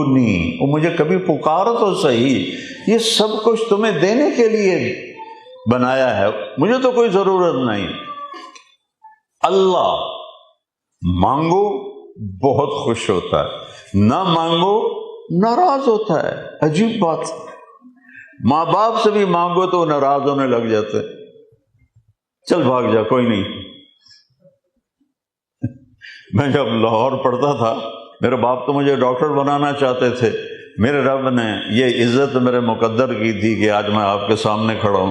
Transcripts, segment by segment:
ادعونی، وہ مجھے کبھی پکارو تو صحیح، یہ سب کچھ تمہیں دینے کے لیے بنایا ہے، مجھے تو کوئی ضرورت نہیں۔ اللہ مانگو بہت خوش ہوتا ہے، نہ مانگو ناراض ہوتا ہے۔ عجیب بات، ماں باپ سے بھی مانگو تو ناراض ہونے لگ جاتے، چل بھاگ جا کوئی نہیں۔ میں جب لاہور پڑھتا تھا، میرے باپ تو مجھے ڈاکٹر بنانا چاہتے تھے، میرے رب نے یہ عزت میرے مقدر کی تھی کہ آج میں آپ کے سامنے کھڑا ہوں۔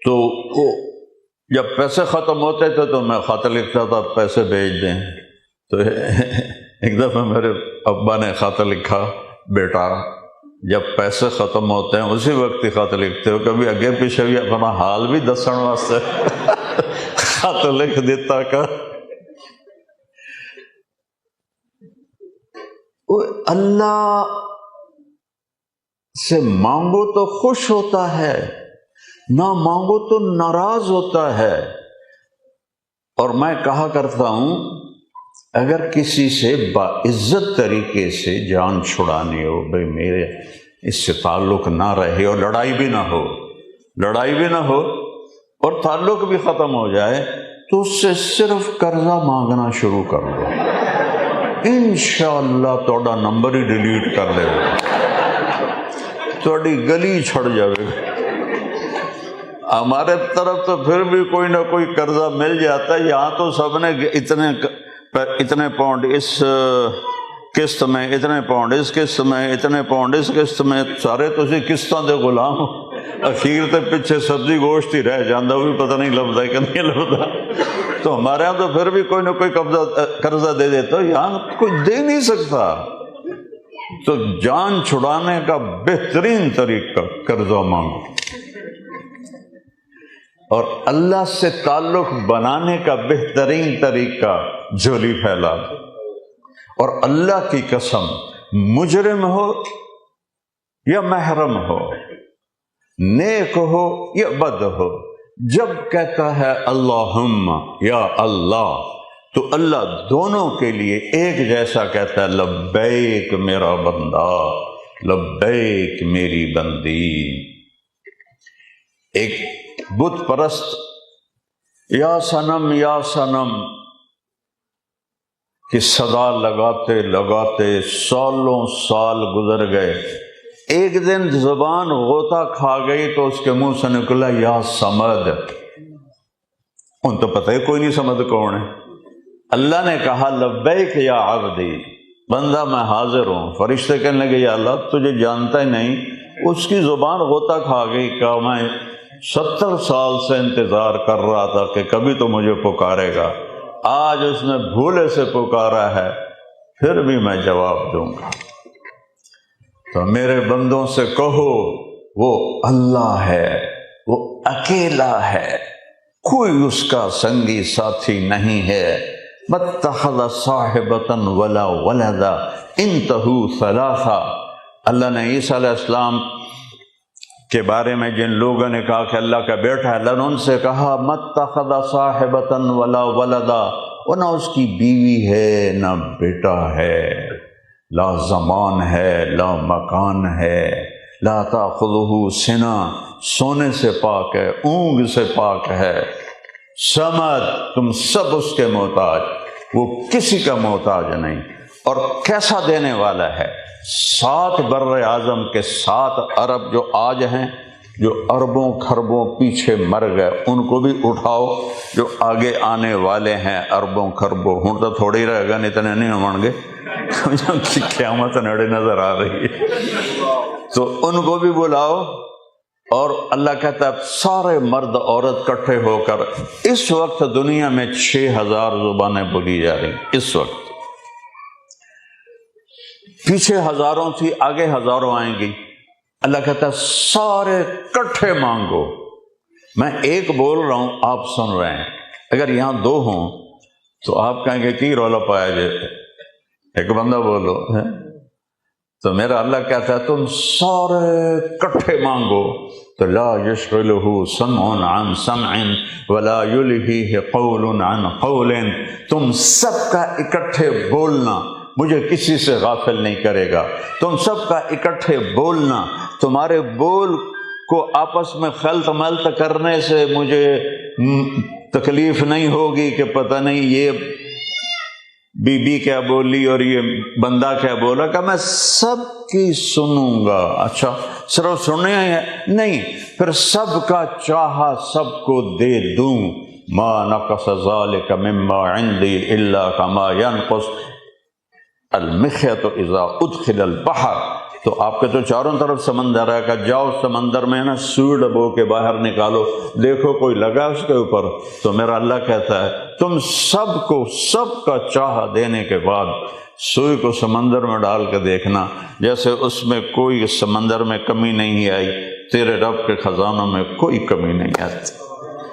تو جب پیسے ختم ہوتے تھے تو میں خط لکھتا تھا پیسے بھیج دیں، تو ایک دفعہ میرے ابا نے خط لکھا، بیٹا جب پیسے ختم ہوتے ہیں اسی وقت ہی خط لکھتے ہو، کبھی اگے پیچھے بھی اپنا حال بھی دسن واسطے خط لکھ دیتا کر۔ اللہ سے مانگو تو خوش ہوتا ہے، نہ مانگو تو ناراض ہوتا ہے۔ اور میں کہا کرتا ہوں اگر کسی سے باعزت طریقے سے جان چھڑانی ہو، بھئی میرے اس سے تعلق نہ رہے اور لڑائی بھی نہ ہو اور تعلق بھی ختم ہو جائے، تو اس سے صرف قرضہ مانگنا شروع کر دو، انشاءاللہ توڑا نمبر ہی ڈیلیٹ کر دے گا، توڑی گلی چھڑ جاوے گا۔ ہمارے طرف تو پھر بھی کوئی نہ کوئی قرضہ مل جاتا ہے، یہاں تو سب نے اتنے پاؤنڈ اس قسط میں، اتنے پاؤنڈ اس قسط میں، اتنے پاؤنڈ اس قسط میں، سارے تسی قسطاں دے غلام، اخیر تے پیچھے سبزی گوشت ہی رہ جاندہ، وہ بھی پتہ نہیں لبدا کہ نہیں لبدا۔ تو ہمارے ہاں تو پھر بھی کوئی نہ کوئی قرضہ دے دیتا، یہاں کوئی دے نہیں سکتا۔ تو جان چھڑانے کا بہترین طریقہ قرضہ مانگو، اور اللہ سے تعلق بنانے کا بہترین طریقہ جھولی پھیلا دو۔ اور اللہ کی قسم، مجرم ہو یا محرم ہو، نیک ہو یا بد ہو، جب کہتا ہے اللہم یا اللہ، تو اللہ دونوں کے لیے ایک جیسا کہتا ہے لبیک میرا بندہ، لبیک میری بندی۔ ایک بت پرست یا صنم کی صدا لگاتے لگاتے سالوں سال گزر گئے، ایک دن زبان غوطہ کھا گئی تو اس کے منہ سے نکلا یا سمد۔ ان تو پتہ ہی کوئی نہیں سمد کون ہے۔ اللہ نے کہا لبیک یا عبدی، بندہ میں حاضر ہوں۔ فرشتے کہنے لگے یا اللہ تجھے جانتا ہی نہیں۔ اس کی زبان غوطہ کھا گئی، کہا میں 70 سال سے انتظار کر رہا تھا کہ کبھی تو مجھے پکارے گا، آج اس نے بھولے سے پکارا ہے، پھر بھی میں جواب دوں گا۔ تو میرے بندوں سے کہو وہ اللہ ہے، وہ اکیلا ہے، کوئی اس کا سنگی ساتھی نہیں ہے۔ مَتَّخَذَ صَاحِبَةً وَلَا وَلَدًا انتہوا ثلاثا۔ اللہ نے عیسیٰ علیہ السلام کے بارے میں جن لوگوں نے کہا کہ اللہ کا بیٹا ہے، اللہ نے ان سے کہا مَتَّخَذَ صَاحِبَةً وَلَا وَلَدًا، وہ نہ اس کی بیوی ہے نہ بیٹا ہے، لا زمان ہے لا مکان ہے، لا تأخذہ سنہ، سونے سے پاک ہے، اونگ سے پاک ہے، سمد، تم سب اس کے محتاج، وہ کسی کا محتاج نہیں۔ اور کیسا دینے والا ہے، 7 بر اعظم کے 7 عرب جو آج ہیں، جو اربوں خربوں پیچھے مر گئے، ان کو بھی اٹھاؤ، جو آگے آنے والے ہیں اربوں خربوں، ہوں تو تھوڑی رہ گا، اتنے نہیں ہوں گے، قیامت نڑے نظر آ رہی ہے، تو ان کو بھی بلاؤ۔ اور اللہ کہتا ہے سارے مرد عورت کٹھے ہو کر، اس وقت دنیا میں 6000 زبانیں بولی جا رہی، اس وقت پیچھے ہزاروں تھی، آگے ہزاروں آئیں گی۔ اللہ کہتا ہے سارے کٹھے مانگو، میں ایک بول رہا ہوں آپ سن رہے ہیں، اگر یہاں 2 ہوں تو آپ کہیں گے کی رولا پایا جائے، ایک بندہ بولو ہے، تو میرا اللہ کہتا ہے تم سارے کٹھے مانگو تو لا یشغلہ سمع عن سمع ولا یلہیہ قول عن قول، تم سب کا اکٹھے بولنا مجھے کسی سے غافل نہیں کرے گا، تم سب کا اکٹھے بولنا، تمہارے بول کو آپس میں خلط ملط کرنے سے مجھے تکلیف نہیں ہوگی کہ پتہ نہیں یہ بی بی کیا بولی اور یہ بندہ کیا بولا، کہ میں سب کی سنوں گا۔ اچھا صرف سننے ہیں نہیں، پھر سب کا چاہا سب کو دے دوں۔ ما نقص ذلك مما عندي الا كما ينقص المخيط اذا ادخل البحر۔ تو آپ کے تو چاروں طرف سمندر ہے، کہ جاؤ سمندر میں نا سوئی ڈبو کے باہر نکالو، دیکھو کوئی لگا اس کے اوپر، تو میرا اللہ کہتا ہے تم سب کو سب کا چاہا دینے کے بعد سوئی کو سمندر میں ڈال کے دیکھنا، جیسے اس میں کوئی سمندر میں کمی نہیں آئی، تیرے رب کے خزانوں میں کوئی کمی نہیں آتی۔